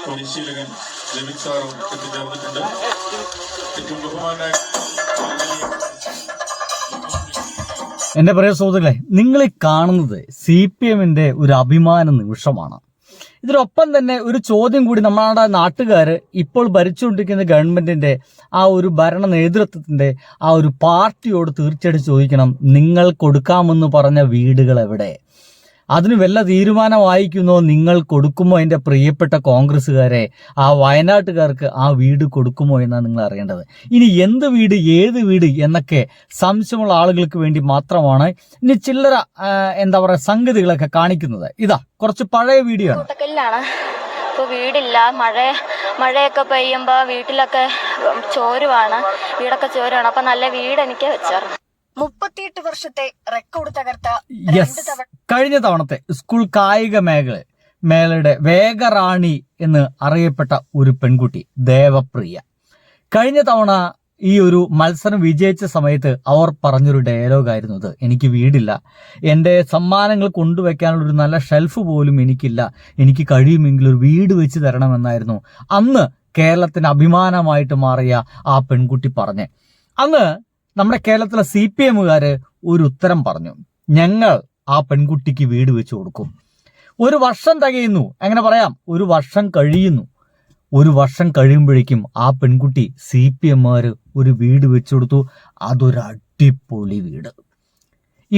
പരിശീലകൻ ജമിക് സാറും എത്തിച്ചേർന്നിട്ടുണ്ട്. ഏറ്റവും ബഹുമാനായ എൻ്റെ പ്രിയ സുഹൃത്തുക്കളെ, നിങ്ങൾ ഈ കാണുന്നത് CPM ഒരു അഭിമാന നിമിഷമാണ്. ഇതിനൊപ്പം തന്നെ ഒരു ചോദ്യം കൂടി നമ്മുടെ നാട്ടുകാർ ഇപ്പോൾ ഭരിച്ചുകൊണ്ടിരിക്കുന്ന ഗവൺമെന്റിന്റെ ആ ഒരു ഭരണ നേതൃത്വത്തിന്റെ ആ ഒരു പാർട്ടിയോട് തീർച്ചയായിട്ടും ചോദിക്കണം, നിങ്ങൾ കൊടുക്കാമെന്ന് പറഞ്ഞ വീടുകൾ എവിടെ? അതിന് വല്ല തീരുമാനമായിരിക്കുന്നോ? നിങ്ങൾ കൊടുക്കുമോ? എൻ്റെ പ്രിയപ്പെട്ട കോൺഗ്രസ്സുകാരെ, ആ വയനാട്ടുകാർക്ക് ആ വീട് കൊടുക്കുമോ എന്നാണ് നിങ്ങൾ അറിയേണ്ടത്. ഇനി എന്ത് വീട്, ഏത് വീട് എന്നൊക്കെ സംശയമുള്ള ആളുകൾക്ക് വേണ്ടി മാത്രമാണ് ഇനി ചില്ലറ സംഗതികളൊക്കെ കാണിക്കുന്നത്. ഇതാ കുറച്ച് പഴയ വീഡിയോ ആണ്. ഇപ്പോൾ വീടില്ല, മഴയൊക്കെ പെയ്യുമ്പോൾ വീട്ടിലൊക്കെ ചോരുവാണ്, വീടൊക്കെ ചോരുവാണ്. അപ്പം നല്ല വീട് എനിക്ക് വെച്ചായിരുന്നു. 38 വർഷത്തെ റെക്കോർഡ് തകർത്ത കഴിഞ്ഞ തവണത്തെ സ്കൂൾ കായിക മേളയുടെ വേഗറാണി എന്ന് അറിയപ്പെട്ട ഒരു പെൺകുട്ടി ദേവപ്രിയ കഴിഞ്ഞ തവണ ഈ ഒരു മത്സരം വിജയിച്ച സമയത്ത് അവർ പറഞ്ഞൊരു ഡയലോഗായിരുന്നു ഇത്: എനിക്ക് വീടില്ല, എൻ്റെ സമ്മാനങ്ങൾ കൊണ്ടുവയ്ക്കാനുള്ള ഒരു നല്ല ഷെൽഫ് പോലും എനിക്കില്ല, എനിക്ക് കഴിയുമെങ്കിൽ ഒരു വീട് വെച്ച് തരണമെന്നായിരുന്നു അന്ന് കേരളത്തിന് അഭിമാനമായിട്ട് മാറിയ ആ പെൺകുട്ടി പറഞ്ഞേ. അന്ന് നമ്മുടെ കേരളത്തിലെ CPMകാര് ഒരു ഉത്തരം പറഞ്ഞു: ഞങ്ങൾ ആ പെൺകുട്ടിക്ക് വീട് വെച്ച് കൊടുക്കും. ഒരു വർഷം തികയുന്നു, എങ്ങനെ പറയാം, ഒരു വർഷം കഴിയുന്നു. ഒരു വർഷം കഴിയുമ്പോഴേക്കും ആ പെൺകുട്ടി CPMകാര് ഒരു വീട് വെച്ചു കൊടുത്തു. അതൊരു അടിപൊളി വീട്.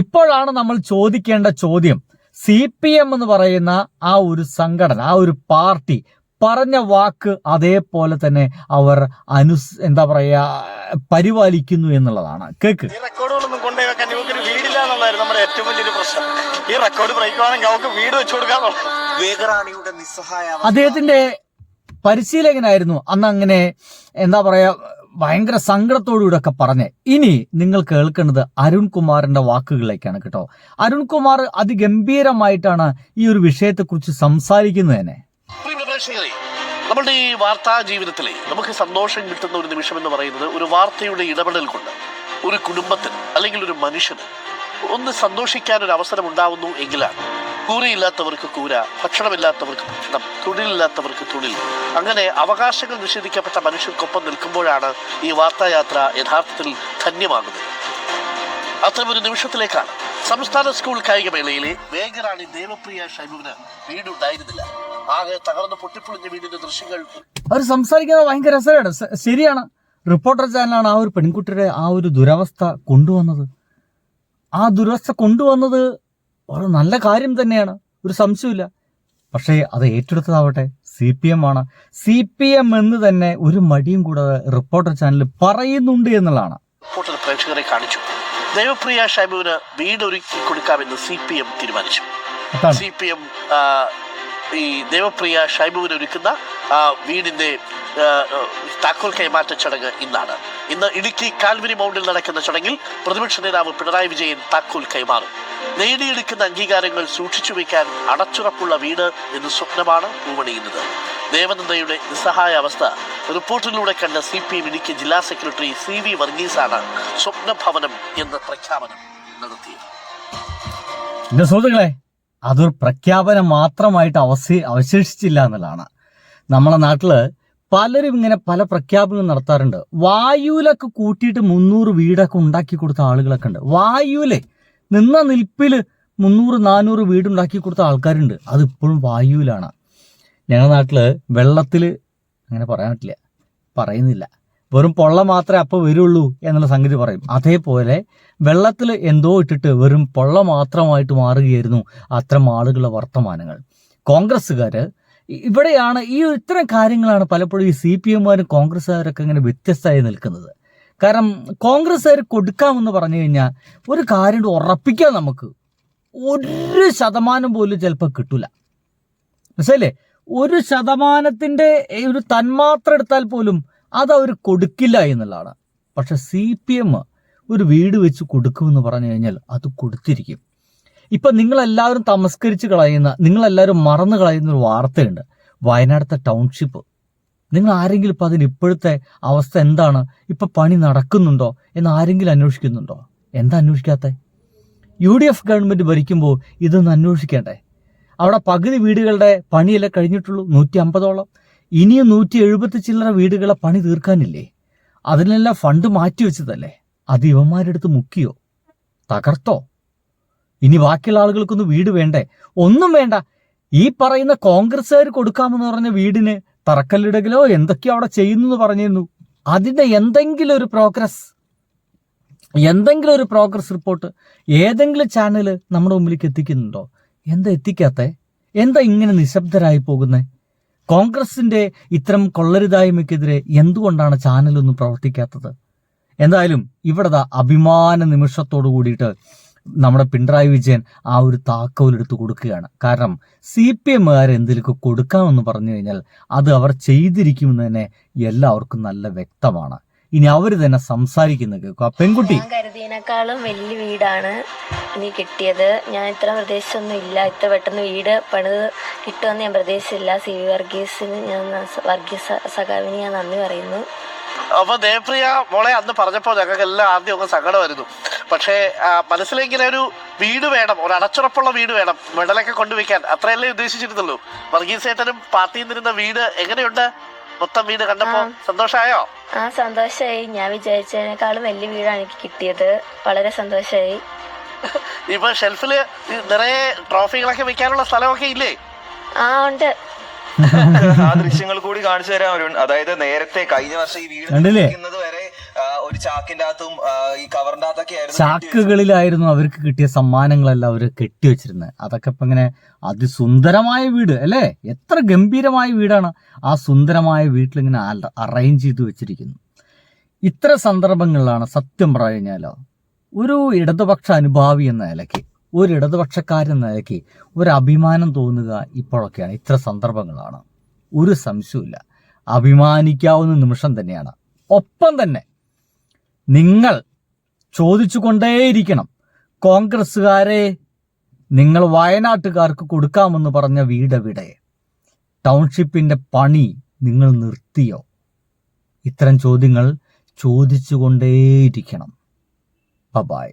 ഇപ്പോഴാണ് നമ്മൾ ചോദിക്കേണ്ട ചോദ്യം, CPM എന്ന് പറയുന്ന ആ ഒരു സംഘടന, ആ ഒരു പാർട്ടി പറഞ്ഞ വാക്ക് അതേപോലെ തന്നെ അവർ പരിപാലിക്കുന്നു എന്നുള്ളതാണ്. കേക്ക് റെക്കോർഡുകളൊന്നും കൊണ്ടുവയ്ക്കാൻ ഇവർക്ക് വീടില്ല എന്നുള്ളതായിരുന്നു നമ്മുടെ ഏറ്റവും വലിയൊരു പ്രശ്നം. ഈ റെക്കോർഡ് ബ്രേക്ക് ആണെങ്കിൽ അവർക്ക് വീട് വെച്ചു കൊടുക്കാന്നുള്ളത്. വേഗറാണിയുടെ നിസ്സഹായ അദ്ദേഹത്തിന്റെ പരിശീലകനായിരുന്നു അന്ന്. അങ്ങനെ ഭയങ്കര സങ്കടത്തോടുകൂടെ ഒക്കെ പറഞ്ഞേ. ഇനി നിങ്ങൾ കേൾക്കേണ്ടത് അരുൺകുമാറിന്റെ വാക്കുകളിലേക്കാണ് കേട്ടോ. അരുൺകുമാർ അതിഗംഭീരമായിട്ടാണ് ഈ ഒരു വിഷയത്തെക്കുറിച്ച് സംസാരിക്കുന്നത് തന്നെ. നമ്മളുടെ ഈ വാർത്താ ജീവിതത്തിലെ നമുക്ക് സന്തോഷം കിട്ടുന്ന ഒരു നിമിഷം എന്ന് പറയുന്നത് ഒരു വാർത്തയുടെ ഇടപെടൽ കൊണ്ട് ഒരു കുടുംബത്തിന് അല്ലെങ്കിൽ ഒരു മനുഷ്യന് ഒന്ന് സന്തോഷിക്കാൻ ഒരു അവസരം ഉണ്ടാവുന്നു എങ്കിലാണ്. കൂരയില്ലാത്തവർക്ക് കൂര, ഭക്ഷണമില്ലാത്തവർക്ക് ഭക്ഷണം, തൊഴിലില്ലാത്തവർക്ക് തൊഴിൽ, അങ്ങനെ അവകാശങ്ങൾ നിഷേധിക്കപ്പെട്ട മനുഷ്യർക്കൊപ്പം നിൽക്കുമ്പോഴാണ് ഈ വാർത്തായാത്ര യഥാർത്ഥത്തിൽ ധന്യമാകുന്നത്. അത്തരമൊരു നിമിഷത്തിലേക്കാണ് സംസ്ഥാന സ്കൂൾ കായികമേളയിലെ വേഗറാണി ദേവപ്രിയ ഷൈബുവിന് വീടുണ്ടായിരുന്നില്ല. ആകെ തകർന്ന് പൊട്ടിപ്പൊളിഞ്ഞ വീടിന്റെ ദൃശ്യങ്ങൾ അവർ സംസാരിക്കുന്നത് ഭയങ്കര രസമാണ്. ശരിയാണ്, റിപ്പോർട്ടർ ചാനലാണ് ആ ഒരു പെൺകുട്ടിയുടെ ആ ഒരു ദുരവസ്ഥ കൊണ്ടുവന്നത്. ആ ദുരവസ്ഥ കൊണ്ടുവന്നത് വളരെ നല്ല കാര്യം തന്നെയാണ്, ഒരു സംശയമില്ല. പക്ഷേ അത് ഏറ്റെടുത്തതാവട്ടെ CPM ആണ്. CPM എന്ന് തന്നെ ഒരു മടിയും കൂടാതെ റിപ്പോർട്ടർ ചാനൽ പറയുന്നുണ്ട് എന്നുള്ളതാണ്. റിപ്പോർട്ടർ പ്രേക്ഷകരെ കാണിച്ചു. ദേവപ്രിയ ഷൈബുവിന് വീട് ഒരുക്കി കൊടുക്കാമെന്ന് CPM തീരുമാനിച്ചു. CPM ഈ ദേവപ്രിയ ഷൈബുവിന് ഒരുക്കുന്ന വീടിന്റെ താക്കോൽ കൈമാറ്റ ചടങ്ങ് ഇന്നാണ്. ഇന്ന് ഇടുക്കി കാൽവരി മൗണ്ടിൽ നടക്കുന്ന ചടങ്ങിൽ പ്രതിപക്ഷ നേതാവ് പിണറായി വിജയൻ താക്കോൽ കൈമാറും. നേടിയെടുക്കുന്ന അംഗീകാരങ്ങൾ സൂക്ഷിച്ചു വയ്ക്കാൻ അടച്ചുറപ്പുള്ള വീട് എന്ന സ്വപ്നമാണ് പൂവണിയുന്നത്. ദേവനന്ദയുടെ നിസ്സഹായ അവസ്ഥ റിപ്പോർട്ടിലൂടെ കണ്ട CPM ഇടുക്കി ജില്ലാ സെക്രട്ടറി CV വർഗീസാണ് സ്വപ്നഭവനം എന്ന പ്രഖ്യാപനം നടത്തിയത്. എന്റെ സുഹൃത്തുക്കളെ, അതൊരു പ്രഖ്യാപനം മാത്രമായിട്ട് അവശേഷിച്ചില്ല എന്നുള്ളതാണ്. നമ്മളെ നാട്ടില് പലരും ഇങ്ങനെ പല പ്രഖ്യാപനങ്ങൾ നടത്താറുണ്ട്. വായുവിലൊക്കെ കൂട്ടിയിട്ട് 300 വീടൊക്കെ ഉണ്ടാക്കി കൊടുത്ത ആളുകളൊക്കെ ഉണ്ട്. വായുവിലെ നിന്ന നിൽപ്പില് 300-400 വീടുണ്ടാക്കി കൊടുത്ത ആൾക്കാരുണ്ട്. അതിപ്പോഴും വായുവിലാണ്. ഞങ്ങളുടെ നാട്ടില് വെള്ളത്തില് അങ്ങനെ പറയാൻ പറ്റില്ല, പറയുന്നില്ല, വെറും പൊള്ള മാത്രമേ അപ്പോൾ വരുള്ളൂ എന്നുള്ള സംഗതി പറയും. അതേപോലെ വെള്ളത്തിൽ എന്തോ ഇട്ടിട്ട് വെറും പൊള്ള മാത്രമായിട്ട് മാറുകയായിരുന്നു അത്തരം ആളുകളുടെ വർത്തമാനങ്ങൾ. കോൺഗ്രസ്സുകാർ ഇവിടെയാണ് ഈ ഇത്തരം കാര്യങ്ങളാണ് പലപ്പോഴും ഈ CPMകാരും കോൺഗ്രസ്സുകാരൊക്കെ ഇങ്ങനെ വ്യത്യസ്തമായി നിൽക്കുന്നത്. കാരണം കോൺഗ്രസ്സുകാർ കൊടുക്കാമെന്ന് പറഞ്ഞു കഴിഞ്ഞാൽ ഒരു കാര്യം ഉറപ്പിക്കാൻ നമുക്ക് 1% പോലും ചിലപ്പോൾ കിട്ടൂല. മനസ്സിലല്ലേ? 1% ഒരു തന്മാത്ര എടുത്താൽ പോലും അത് അവർ കൊടുക്കില്ല എന്നുള്ളതാണ്. പക്ഷെ CPM ഒരു വീട് വെച്ച് കൊടുക്കുമെന്ന് പറഞ്ഞു കഴിഞ്ഞാൽ അത് കൊടുത്തിരിക്കും. ഇപ്പം നിങ്ങളെല്ലാവരും തമസ്കരിച്ച് കളയുന്ന, നിങ്ങളെല്ലാവരും മറന്നു കളയുന്ന ഒരു വാർത്തയുണ്ട്. വയനാടത്തെ ടൗൺഷിപ്പ്. നിങ്ങൾ ആരെങ്കിലും ഇപ്പം അതിന് ഇപ്പോഴത്തെ അവസ്ഥ എന്താണ്, ഇപ്പം പണി നടക്കുന്നുണ്ടോ എന്ന് ആരെങ്കിലും അന്വേഷിക്കുന്നുണ്ടോ? എന്താ അന്വേഷിക്കാത്ത? UDF ഗവൺമെൻറ് ഭരിക്കുമ്പോൾ ഇതൊന്നും അന്വേഷിക്കേണ്ടേ? അവിടെ പകുതി വീടുകളുടെ പണിയല്ലേ കഴിഞ്ഞിട്ടുള്ളൂ, 150ഓളം. ഇനിയും 170 ചില്ലറ വീടുകളെ പണി തീർക്കാനില്ലേ? അതിനെല്ലാം ഫണ്ട് മാറ്റിവെച്ചതല്ലേ? അത് ഇവന്മാരെടുത്ത് മുക്കിയോ? തകർത്തോ? ഇനി ബാക്കിയുള്ള ആളുകൾക്കൊന്നും വീട് വേണ്ടേ? ഒന്നും വേണ്ട. ഈ പറയുന്ന കോൺഗ്രസ്സുകാർ കൊടുക്കാമെന്ന് പറഞ്ഞ വീടിന് തറക്കല്ലിടകലോ എന്തൊക്കെയോ അവിടെ ചെയ്യുന്നു പറഞ്ഞിരുന്നു. അതിന്റെ എന്തെങ്കിലും ഒരു പ്രോഗ്രസ് റിപ്പോർട്ട് ഏതെങ്കിലും ചാനൽ നമ്മുടെ മുമ്പിലേക്ക് എത്തിക്കുന്നുണ്ടോ? എന്താ എത്തിക്കാത്തേ? എന്താ ഇങ്ങനെ നിശബ്ദരായി പോകുന്നേ? കോൺഗ്രസിന്റെ ഇത്തരം കൊള്ളരുതായ്മയ്ക്കെതിരെ എന്തുകൊണ്ടാണ് ചാനലൊന്നും പ്രവർത്തിക്കാത്തത്? എന്തായാലും ഇവിടെ അഭിമാന നിമിഷത്തോടു കൂടിയിട്ട് നമ്മുടെ പിണറായി വിജയൻ ആ ഒരു താക്കോലെടുത്ത് കൊടുക്കുകയാണ്. കാരണം CPM-കാർ എന്തെങ്കിലുമൊക്കെ കൊടുക്കാമെന്ന് പറഞ്ഞു കഴിഞ്ഞാൽ അത് അവർ ചെയ്തിരിക്കുമെന്ന് തന്നെ എല്ലാവർക്കും നല്ല വ്യക്തമാണ്. ഇനി അവര് തന്നെ സംസാരിക്കുന്ന കേൾക്കുക. പെൺകുട്ടി, ഞാൻ കരുതിയതിനേക്കാളും വലിയ വീടാണ് ഇനി കിട്ടിയത്. ഞാൻ ഇത്ര പ്രതീക്ഷിച്ചൊന്നും ഇല്ല. ഇത്ര പെട്ടെന്ന് വീട് പണിത് കിട്ടുമെന്ന് ഞാൻ പ്രതീക്ഷിച്ചില്ല. CV വർഗീസിന് വർഗീസ് സഖാവിന് ഞാൻ നന്ദി പറയുന്നു. അപ്പൊ ദേവപ്രിയ മോളെ അന്ന് പറഞ്ഞപ്പോ ഞങ്ങൾക്ക് എല്ലാം ആദ്യം ഒക്കെ സങ്കടമായിരുന്നു. പക്ഷേ മനസ്സിലിങ്ങനെ ഒരു വീട് വേണം, ഒരു അടച്ചുറപ്പുള്ള വീട് വേണം, മെഡലൊക്കെ കൊണ്ടുവയ്ക്കാൻ, അത്രയല്ലേ ഉദ്ദേശിച്ചിരുന്നുള്ളൂ. വർഗീസേട്ടനും പാർട്ടിയിൽ നിന്നിരുന്ന വീട് എങ്ങനെയുണ്ട്? മൊത്തം വീട് കണ്ടപ്പോ സന്തോഷമായോ? സന്തോഷമായി. ഞാൻ വിചാരിച്ചതിനേക്കാളും വലിയ വീടാണ് എനിക്ക് കിട്ടിയത്. വളരെ സന്തോഷമായി. ഇപ്പൊ ഷെൽഫില് നിറയെ ട്രോഫികളൊക്കെ വെക്കാനുള്ള സ്ഥലമൊക്കെ ഇല്ലേ? ഉണ്ട്. ആ ദൃശ്യങ്ങൾ കൂടി കാണിച്ചു തരാൻ വരുൺ. അതായത് നേരത്തെ കഴിഞ്ഞ വർഷം ഈ വീട് വരെ ഒരു ചാക്കിന്റെ അകത്തും ഈ കവറിന്റെ അകത്തൊക്കെ ആയിരുന്നു, ചാക്കുകളിലായിരുന്നു അവർക്ക് കിട്ടിയ സമ്മാനങ്ങളെല്ലാം അവർ കെട്ടിവെച്ചിരുന്നത്. അതൊക്കെ ഇപ്പൊ ഇങ്ങനെ അതിസുന്ദരമായ വീട് അല്ലേ? എത്ര ഗംഭീരമായ വീടാണ്. ആ സുന്ദരമായ വീട്ടിലിങ്ങനെ അറേഞ്ച് ചെയ്ത് വെച്ചിരിക്കുന്നു. ഇത്ര സന്ദർഭങ്ങളിലാണ് സത്യം പറഞ്ഞു കഴിഞ്ഞാലോ ഒരു ഇടതുപക്ഷ അനുഭാവി എന്ന നിലയ്ക്ക്, ഒരു ഇടതുപക്ഷക്കാരെന്ന നിലയ്ക്ക് ഒരു അഭിമാനം തോന്നുക ഇപ്പോഴൊക്കെയാണ്. ഇത്ര സന്ദർഭങ്ങളാണ്, ഒരു സംശയമില്ല. അഭിമാനിക്കാവുന്ന നിമിഷം തന്നെയാണ്. ഒപ്പം തന്നെ നിങ്ങൾ ചോദിച്ചുകൊണ്ടേയിരിക്കണം, കോൺഗ്രസ്സുകാരെ നിങ്ങൾ വയനാട്ടുകാർക്ക് കൊടുക്കാമെന്ന് പറഞ്ഞ വീടെവിടെ? ടൗൺഷിപ്പിന്റെ പണി നിങ്ങൾ നിർത്തിയോ? ഇത്തരം ചോദ്യങ്ങൾ ചോദിച്ചുകൊണ്ടേയിരിക്കണം. ബൈ.